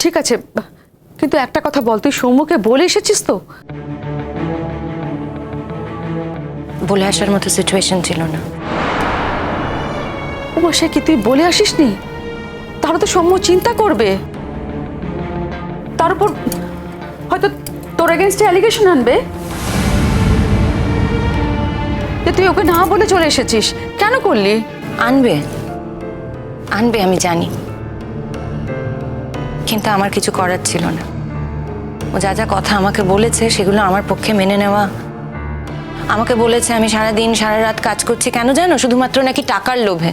ঠিক আছে, কিন্তু একটা কথা বল, তুই সৌম্যকে বলে এসেছিস তো? বলে আসার মতো সিচুয়েশন ছিল না। ও সে কি তুই বলে আসিসনি? তাহলে তো সৌম্য চিন্তা করবে, তার উপর হয়তো তোর এগেইনস্টে অ্যালিগেশন আনবে যে তুই ওকে না বলে চলে এসেছিস। কেন করলি? আনবে আনবে আমি জানি, কিন্তু আমার কিছু করার ছিল না। ও যা যা কথা আমাকে বলেছে সেগুলো আমার পক্ষে মেনে নেওয়া। আমাকে বলেছে আমি সারা দিন সারা রাত কাজ করছি, কেন জানো? শুধুমাত্র নাকি টাকার লোভে।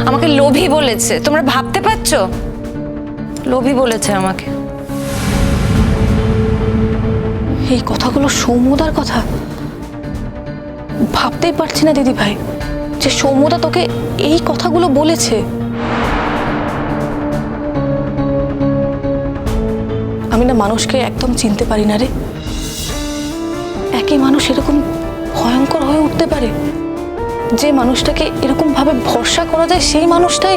আমাকে লোভী বলেছে, তোমরা ভাবতে পারছো? লোভী বলেছে আমাকে। এই কথাগুলো সৌম্যদার কথা? ভাবতেই পারছি না দিদি ভাই যে সৌম্যদা তোকে এই কথাগুলো বলেছে। আমি না মানুষকে একদম চিনতে পারি না রে। একই মানুষ এরকম ভয়ঙ্কর হয়ে উঠতে পারে। যে মানুষটাকে এরকম ভাবে ভরসা করা যায় সেই মানুষটাই।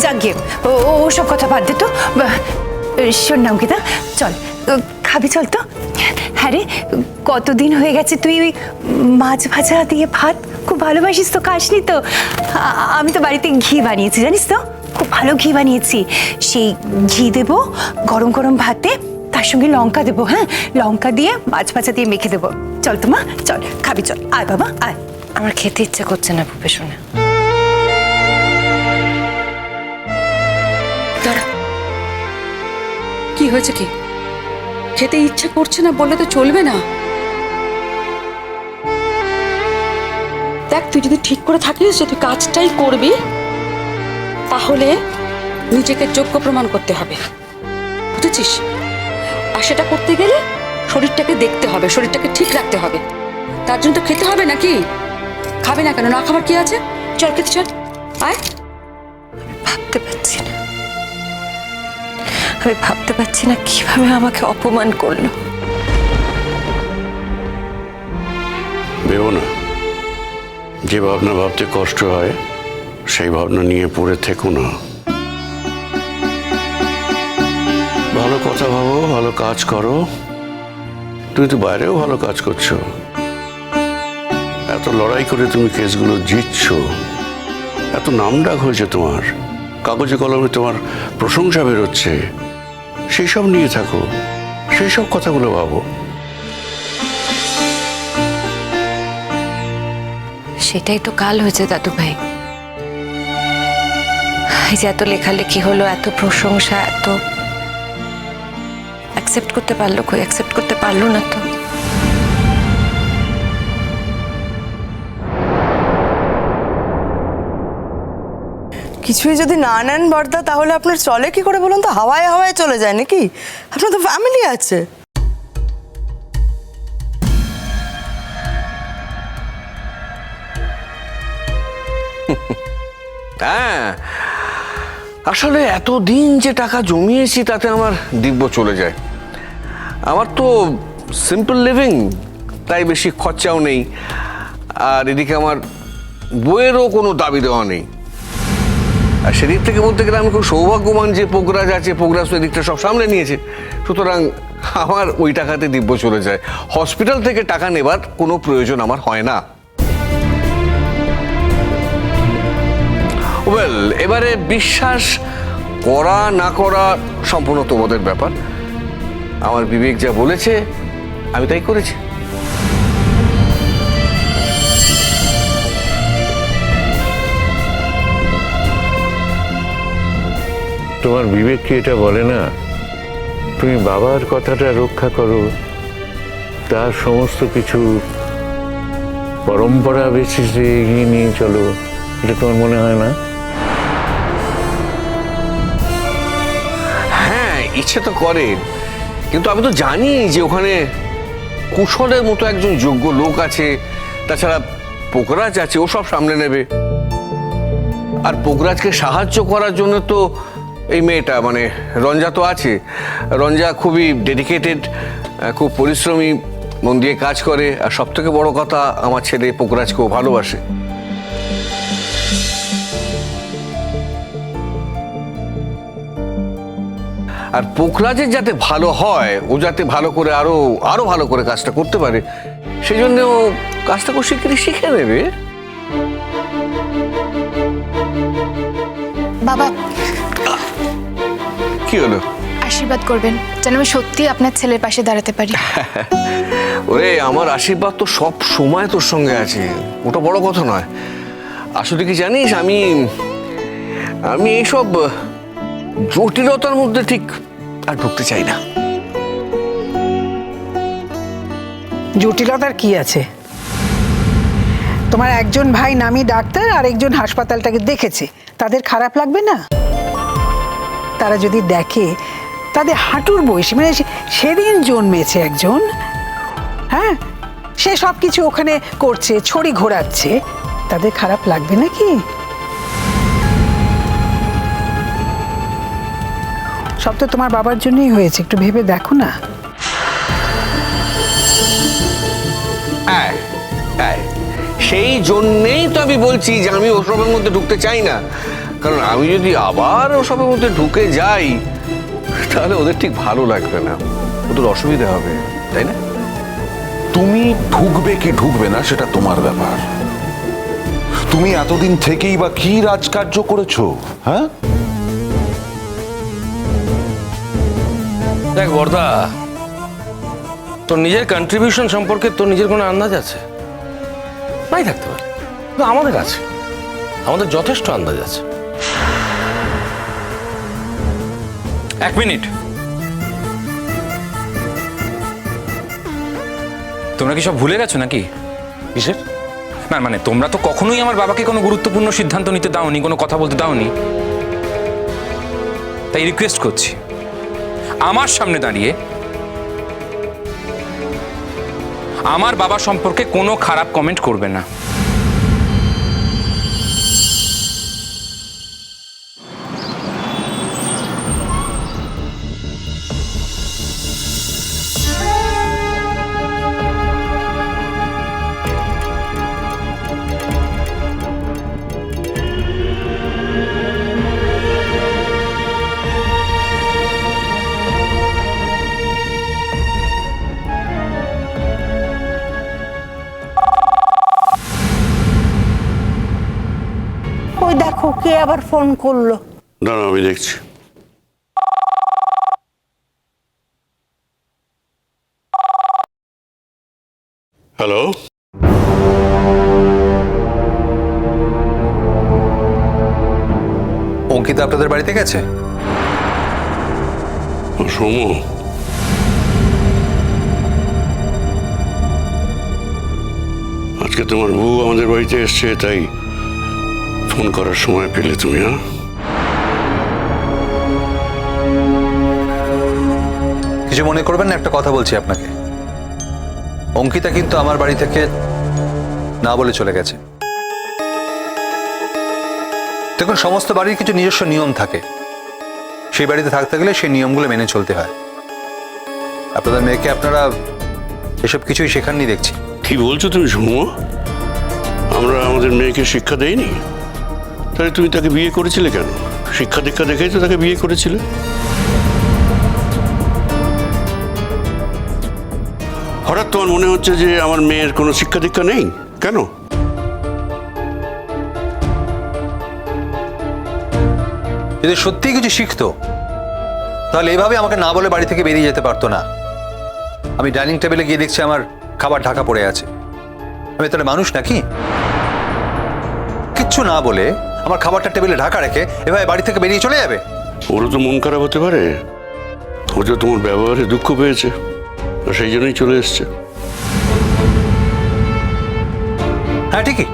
যাক, ওসব কথা বাদ দে তো। শোন না অঙ্কিতা, চল খাবি, চল তো। হ্যাঁ রে, কতদিন হয়ে গেছে তুই ওই মাছ ভাজা দিয়ে ভাত খুব ভালোবাসিস তো, খাসনি তো? আমি তো বাড়িতে ঘি বানিয়েছি, জানিস তো, খুব ভালো ঘি বানিয়েছি। সেই ঘি দেবো গরম গরম ভাতে, তার সঙ্গে লঙ্কা দেবো। হ্যাঁ, লঙ্কা দিয়ে মাছ ভাজা দিয়ে মেখে দেবো। চল তো মা, চল খাবি, চল আয় বাবা আয়। আমার খেতে ইচ্ছে করছে না ভূপে শোনা। দাঁড়া, কি হয়েছে? কি খেতে ইচ্ছে করছে না বললে তো চলবে না। দেখ, তুই যদি ঠিক করে থাকিস যে তুই কাজটাই করবি, তাহলে নিজেকে যোগ্য প্রমাণ করতে হবে, বুঝেছিস? আর সেটা করতে গেলে শরীরটাকে দেখতে হবে, শরীরটাকে ঠিক রাখতে হবে। তার জন্য তো খেতে হবে নাকি? খাবে না কেন? না খাবার কি আছে? চল খেতে চল, আয়। ভাবতে পারছি না, আমি ভাবতে পারছি না কিভাবে আমাকে অপমান করলো। ভেবো না, যে ভাবনা ভাবতে কষ্ট হয় সেই ভাবনা নিয়ে পড়ে থেকো না। ভালো কথা ভাবো, ভালো কাজ করো। তুমি তো বাইরেও ভালো কাজ করছো, এত লড়াই করে তুমি কেসগুলো জিতছো, এত নামডাক হয়েছে তোমার, কাগজে কলমে তোমার প্রশংসা বেরোচ্ছে। সেই সব নিয়ে থাকো, সেই সব কথাগুলো ভাবো। সেটাই তো কাল হয়েছে দাদু ভাই। এই যে এত লেখালেখি হলো, এত প্রশংসা, এত অ্যাকসেপ্ট করতে পারলো কই? অ্যাকসেপ্ট করতে পারলো না তো। কিছুই যদি না নেন বর্দা, তাহলে আপনার চলে কি করে বলুন তো? হাওয়ায় হাওয়ায় চলে যায় নাকি? আপনার তো ফ্যামিলি আছে। হ্যাঁ, আসলে এতদিন যে টাকা জমিয়েছি তাতে আমার দিব্য চলে যায়। আমার তো সিম্পল লিভিং, তাই বেশি খরচাও নেই। আর এদিকে আমার বইয়েরও কোনো দাবি দেওয়া নেই। আর সেদিক থেকে বলতে গেলে আমি খুব সৌভাগ্যবান যে পোগরাজ আছে, পোগরাজ তো এদিকটা সব সামলে নিয়েছে। সুতরাং আমার ওই টাকাতে দিব্য চলে যায়। হসপিটাল থেকে টাকা নেবার কোনো প্রয়োজন আমার হয় না। ওয়েল, এবারে বিশ্বাস করা না করা সম্পূর্ণ তোমাদের ব্যাপার। আমার বিবেক যা বলেছে আমি তাই করেছি। তোমার বিবেক কি এটা বলে না তুমি বাবার কথাটা রক্ষা করো, তার সমস্ত কিছু পরম্পরা বেসিসে এগিয়ে নিয়ে চলো? এটা তোমার মনে হয় না? হ্যাঁ, ইচ্ছে তো করে, কিন্তু আমি তো জানি যে ওখানে কুশলের মতো একজন যোগ্য লোক আছে। তাছাড়া পোগরাজ আছে, ও সব সামলে নেবে। আর পোগরাজকে সাহায্য করার জন্য তো এই মেয়েটা মানে রঞ্জা তো আছে। রঞ্জা খুবই ডেডিকেটেড, খুব পরিশ্রমী, মন দিয়ে কাজ করে। আর সব থেকে বড় কথা, আমার ছেলে পোগরাজকেও ভালোবাসে। আর পোখরাজের যাতে ভালো হয়, ও যাতে ভালো করে আরো আরো ভালো করে কাজটা করতে পারে, সেই জন্য ও কাজটা শিগগিরই শিখে নেবে। বাবা, কি হলো? আশীর্বাদ করবেন যেন আমি সত্যি আপনার ছেলের পাশে দাঁড়াতে পারি। ওরে, আমার আশীর্বাদ তো সব সময় তোর সঙ্গে আছে, ওটা বড় কথা নয়। আসলে কি জানিস, আমি এইসব জটিলতার মধ্যে ঠিক আর ঢুকতে চাই না। জটিলতার কি আছে? তোমার একজন ভাই নামি ডাক্তার আর একজন হাসপাতালটাকে দেখেছে, তাদের খারাপ লাগবে না? তারা যদি দেখে তাদের হাঁটুর বয়সী, মানে সেদিন জন্মেছে একজন, হ্যাঁ, সে সব কিছু ওখানে করছে, ছড়ি ঘোরাচ্ছে, তাদের খারাপ লাগবে নাকি? সব তো তোমার বাবার জন্যই হয়েছে, একটু ভেবে দেখো না। সেই জন্যেই তো আমি বলছি যে আমি ওসবের মধ্যে ঢুকতে চাই না, কারণ আমি যদি আবার ওসবের মধ্যে ঢুকে যাই তাহলে ওদের ঠিক ভালো লাগবে না, ওদের অসুবিধা হবে, তাই না? তুমি ঢুকবে কি ঢুকবে না সেটা তোমার ব্যাপার। তুমি এতদিন থেকেই বা কি রাজকার্য করেছো? হ্যাঁ, দেখ বর্দা, তোর নিজের কন্ট্রিবিউশন সম্পর্কে তোর নিজের কোনো আন্দাজ আছে? নাই থাকতে পারে, কিন্তু আমাদের আছে, আমাদের যথেষ্ট আন্দাজ আছে। এক মিনিট, তোমরা কি সব ভুলে গেছো নাকি? কিসের? না মানে তোমরা তো কখনোই আমার বাবাকে কোনো গুরুত্বপূর্ণ সিদ্ধান্ত নিতে দাওনি, কোনো কথা বলতে দাওনি। তাই রিকোয়েস্ট করছি, আমার সামনে দাঁড়িয়ে আমার বাবা সম্পর্কে কোনো খারাপ কমেন্ট করবে না। ওই দেখো কে আবার ফোন করলো। দাঁড়াও, আমি দেখছি। হ্যালো, অঙ্কিতা আপনাদের বাড়িতে গেছে? সৌম্য, আজকে তোমার বউ আমাদের বাড়িতে এসছে, তাই ফোন করার সময় পেলে তুমি? হ্যাঁ, কিছু মনে করবেন না, একটা কথা বলছি আপনাকে। অঙ্কিতা কিন্তু আমার বাড়ি থেকে না বলে চলে গেছে। দেখুন, সমস্ত বাড়ির কিছু নিজস্ব নিয়ম থাকে, সেই বাড়িতে থাকতে গেলে সেই নিয়মগুলো মেনে চলতে হয়। আপনাদের মেয়েকে আপনারা এসব কিছুই শেখাননি দেখছি। কি বলছো তুমি সৌম্য? আমরা আমাদের মেয়েকে শিক্ষা দেইনি? তাহলে তুমি তাকে বিয়ে করেছিলে কেন? শিক্ষা দীক্ষা দেখেই তো তাকে বিয়ে করেছিলে। হঠাৎ তোমার মনে হচ্ছে যে আমার মেয়ের কোনো শিক্ষা দীক্ষা নেই কেন? যদি সত্যিই কিছু শিখতো তাহলে এভাবে আমাকে না বলে বাড়ি থেকে বেরিয়ে যেতে পারতো না। আমি ডাইনিং টেবিলে গিয়ে দেখছি আমার খাবার ঢাকা পড়ে আছে। আমি তাহলে মানুষ নাকি? কিচ্ছু না বলে আমার খাবারটা টেবিলে ঢাকা রেখে এভাবে বাড়ি থেকে বেরিয়ে চলে যাবে? ওরও তো মন খারাপ হতে পারে, ও তো তোমার ব্যবহারে দুঃখ পেয়েছে, সেই জন্যই চলে এসছে। হ্যাঁ, ঠিকই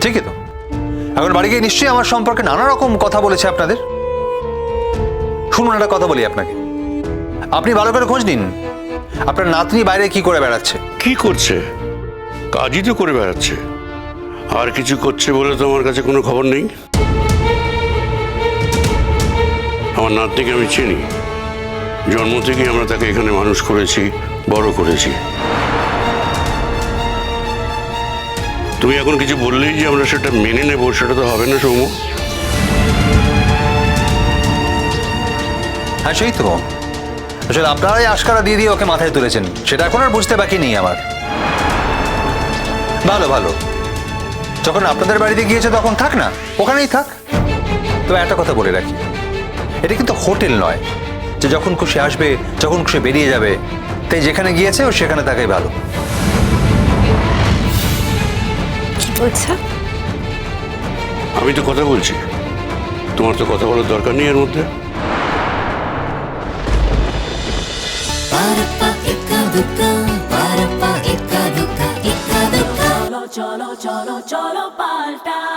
ঠিকই তো। এখন বাড়ি গিয়ে নিশ্চয়ই আমার সম্পর্কে নানা রকম কথা বলেছে আপনাদের। শুনুন, একটা কথা বলি আপনাকে, আপনি ভালো করে খোঁজ নিন আপনার নাতনি বাইরে কি করে বেড়াচ্ছে। কি করছে? কাজই তো করে বেড়াচ্ছে, আর কিছু করছে বলে তো আমার কাছে কোনো খবর নেই। আমার নাতনিকে আমি চিনি, জন্ম থেকে আমরা তাকে এখানে মানুষ করেছি, বড় করেছি। তুমি এখন কিছু বললেই যে আমরা সেটা মেনে নেব, সেটা তো হবে না সৌম্য। হ্যাঁ, সেই তো আসলে আপনারাই আশকারা দিয়ে দিয়ে ওকে মাথায় তুলেছেন, সেটা এখন আর বুঝতে বাকি নেই আমার। ভালো ভালো, যখন আপনাদের বাড়িতে গিয়েছে তখন থাক না, ওখানেই থাক। তো একটা কথা বলে রাখি, এটা কিন্তু হোটেল নয় যে যখন খুশি আসবে যখন খুশি বেরিয়ে যাবে। তাই যেখানে গিয়েছে ও সেখানে থাকাই ভালো। কি বলছো? আমি তো কথা বলছি, তোমার তো কথা বলার দরকার নেই এর মধ্যে। cholo, cholo, cholo, palta.